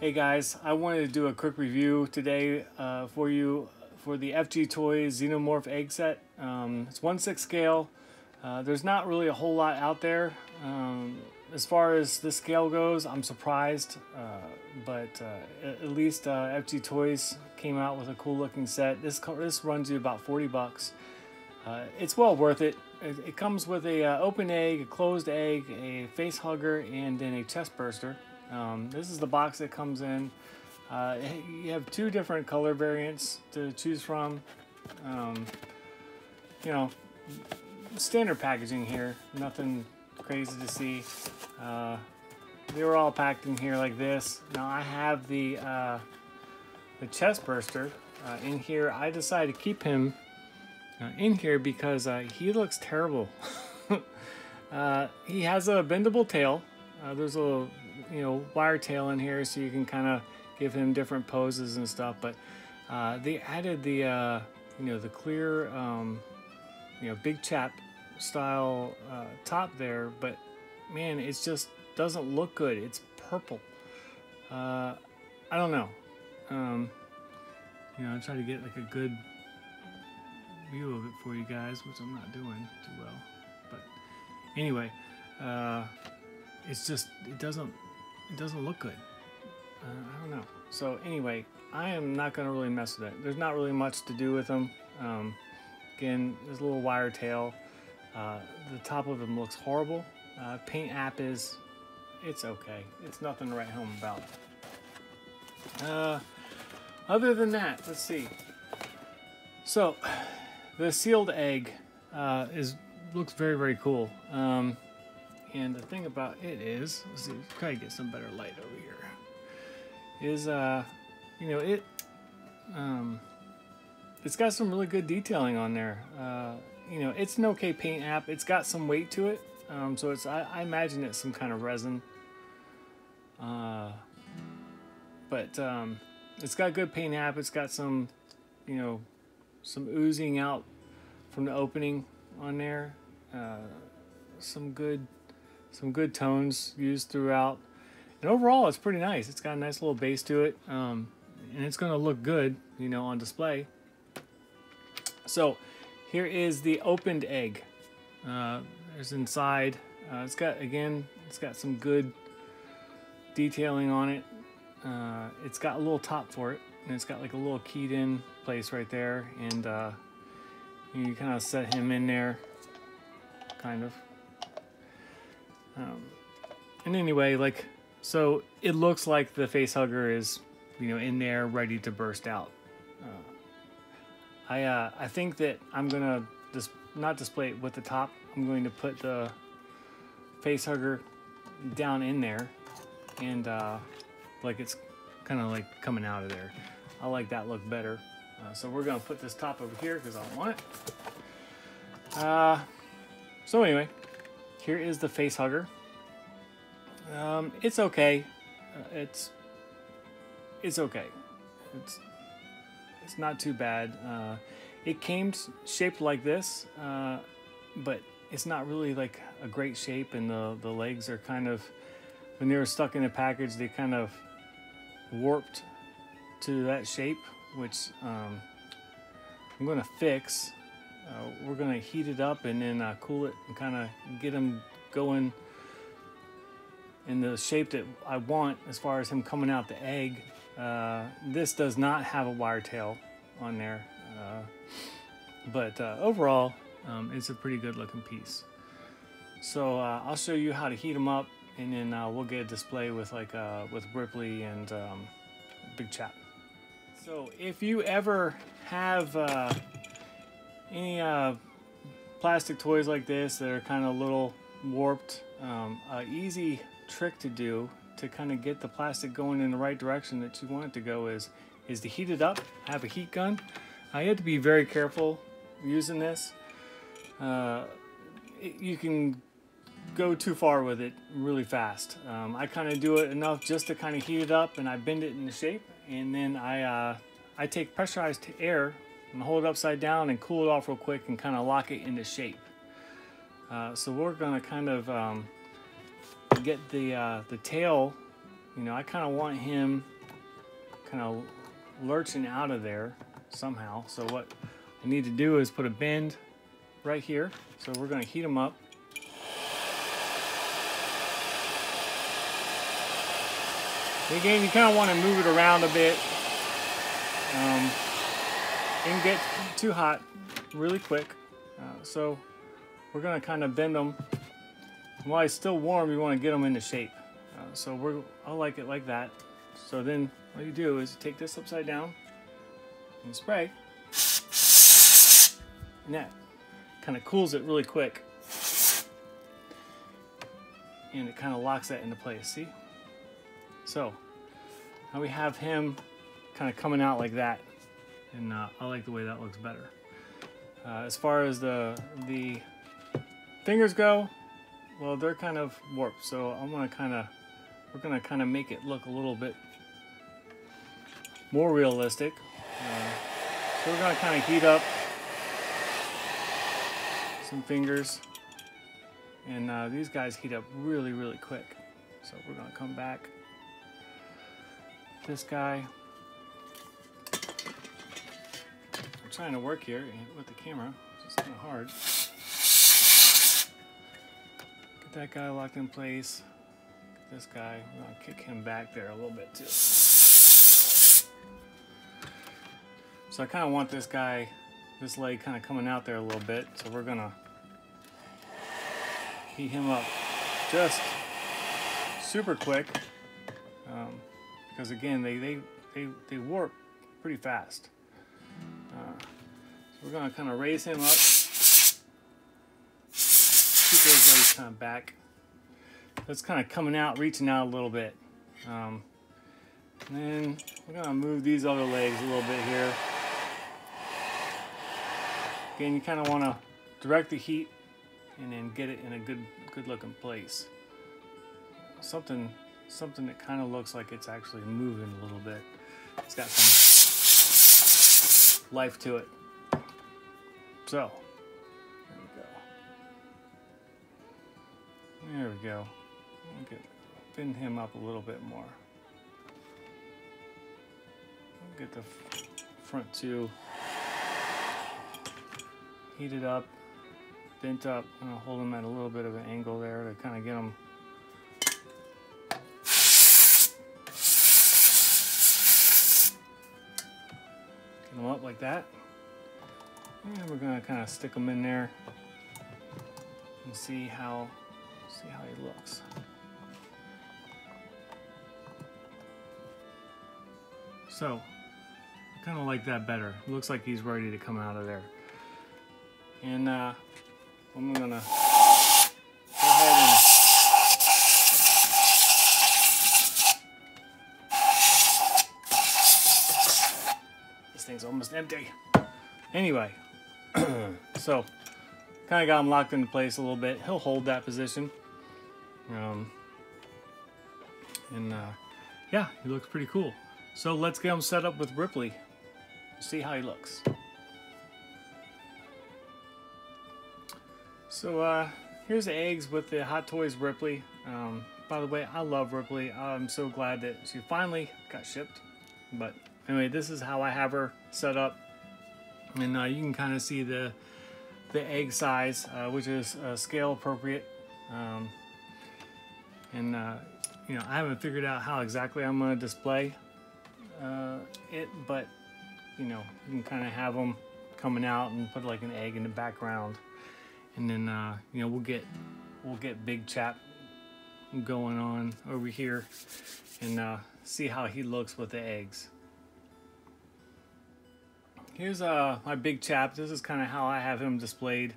Hey guys, I wanted to do a quick review today for you for the FGToys Xenomorph egg set. It's 1/6 scale. There's not really a whole lot out there. As far as the scale goes, I'm surprised, but at least FGToys came out with a cool looking set. This runs you about 40 bucks. It's well worth it. It comes with a open egg, a closed egg, a face hugger, and then a chest burster. This is the box that comes in. You have two different color variants to choose from. You know, standard packaging here, nothing crazy to see. They were all packed in here like this. Now I have the chest burster in here. I decided to keep him in here because he looks terrible. He has a bendable tail. There's a wire tail in here, so you can kind of give him different poses and stuff. But they added the the clear big chap style top there, but man, it just doesn't look good. It's purple. I don't know. I try to get like a good view of it for you guys, which I'm not doing too well. But anyway, it's just it doesn't look good. I don't know. So anyway, I am not going to really mess with it. There's not really much to do with them. Again, there's a little wire tail. The top of them looks horrible. Paint app it's okay. It's nothing to write home about. Other than that, let's see. So the sealed egg looks very, very cool. And the thing about it is, let's see, try to get some better light over here. Is it's got some really good detailing on there. It's an okay paint app. It's got some weight to it, so I imagine it's some kind of resin. But it's got good paint app. It's got some some oozing out from the opening on there. Some good tones used throughout, and overall it's pretty nice. It's got a nice little base to it, and it's going to look good on display. So here is the opened egg. There's inside. It's got some good detailing on it. It's got a little top for it, and it's got like a little keyed in place right there, and you kind of set him in there, kind of. And anyway, so it looks like the face hugger is in there ready to burst out. I think that I'm gonna not display it with the top. I'm going to put the face hugger down in there, and like it's kind of like coming out of there. I like that look better. So we're gonna put this top over here because I don't want it. So anyway, here is the face hugger. It's okay. It's okay. It's not too bad. It came shaped like this, but it's not really like a great shape, and the legs are kind of, when they were stuck in the package, they kind of warped to that shape, which I'm going to fix. We're going to heat it up and then cool it and kind of get them going in the shape that I want as far as him coming out the egg. This does not have a wire tail on there, but overall it's a pretty good looking piece. So I'll show you how to heat them up, and then we'll get a display with with Ripley and Big Chap. So if you ever have any plastic toys like this that are kind of a little warped, an easy trick to do to kind of get the plastic going in the right direction that you want it to go is to heat it up. Have a heat gun. You have to be very careful using this. You can go too far with it really fast. I kind of do it enough just to kind of heat it up, and I bend it into shape, and then I take pressurized air and hold it upside down and cool it off real quick and kind of lock it into shape. So we're gonna kind of get the tail. I kind of want him kind of lurching out of there somehow. So what I need to do is put a bend right here. So we're going to heat them up. Again, you kind of want to move it around a bit. It can get too hot really quick. So we're going to kind of bend them. While it's still warm, you want to get them into shape. So I like it like that. So then what you do is you take this upside down and spray. And that kind of cools it really quick. And it kind of locks that into place, see? So now we have him kind of coming out like that. And I like the way that looks better. As far as the fingers go, well, they're kind of warped. So we're gonna kind of make it look a little bit more realistic. So we're gonna kind of heat up some fingers. And these guys heat up really, really quick. So we're gonna come back. This guy. I'm trying to work here with the camera. It's kind of hard. Get that guy locked in place. Get this guy. I'm gonna kick him back there a little bit too. So I kind of want this guy, this leg kind of coming out there a little bit. So we're gonna heat him up just super quick. Because again, they warp pretty fast. So we're gonna kind of raise him up. Keep those legs kind of back. That's kind of coming out, reaching out a little bit. And then we're gonna move these other legs a little bit here. Again, you kind of want to direct the heat and then get it in a good looking place. Something that kind of looks like it's actually moving a little bit. It's got some life to it. So, there we go. Bend him up a little bit more. Get the front two heated up, bent up. I'm gonna hold them at a little bit of an angle there to kind of get them. Get them up like that. And we're gonna kind of stick them in there and see how he looks. So, I kind of like that better. It looks like he's ready to come out of there. And I'm gonna go ahead and this thing's almost empty. Anyway, so kind of got him locked into place a little bit. He'll hold that position. Yeah, he looks pretty cool. So let's get him set up with Ripley. See how he looks. So here's the eggs with the Hot Toys Ripley. By the way, I love Ripley. I'm so glad that she finally got shipped. But anyway, this is how I have her set up. And you can kind of see the egg size, which is scale appropriate. You know, I haven't figured out how exactly I'm going to display it, but you know, you can kind of have them coming out and put like an egg in the background, and then you know, we'll get Big Chap going on over here and see how he looks with the eggs. Here's my Big Chap. This is kind of how I have him displayed.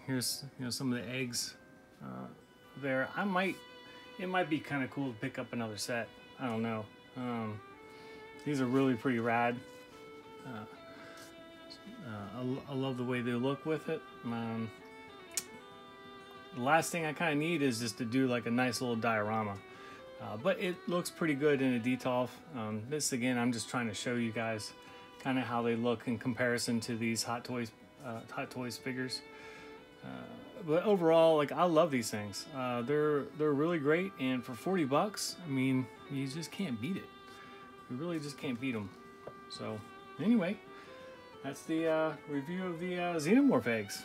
Here's, you know, some of the eggs there. It might be kind of cool to pick up another set. I don't know. These are really pretty rad. I love the way they look with it. The last thing I kind of need is just to do like a nice little diorama. But it looks pretty good in a detolf. This again, I'm just trying to show you guys kind of how they look in comparison to these Hot Toys figures. But overall, like, I love these things. They're really great, and for $40, I mean, you just can't beat it. we really just can't beat them. So anyway, that's the review of the Xenomorph eggs.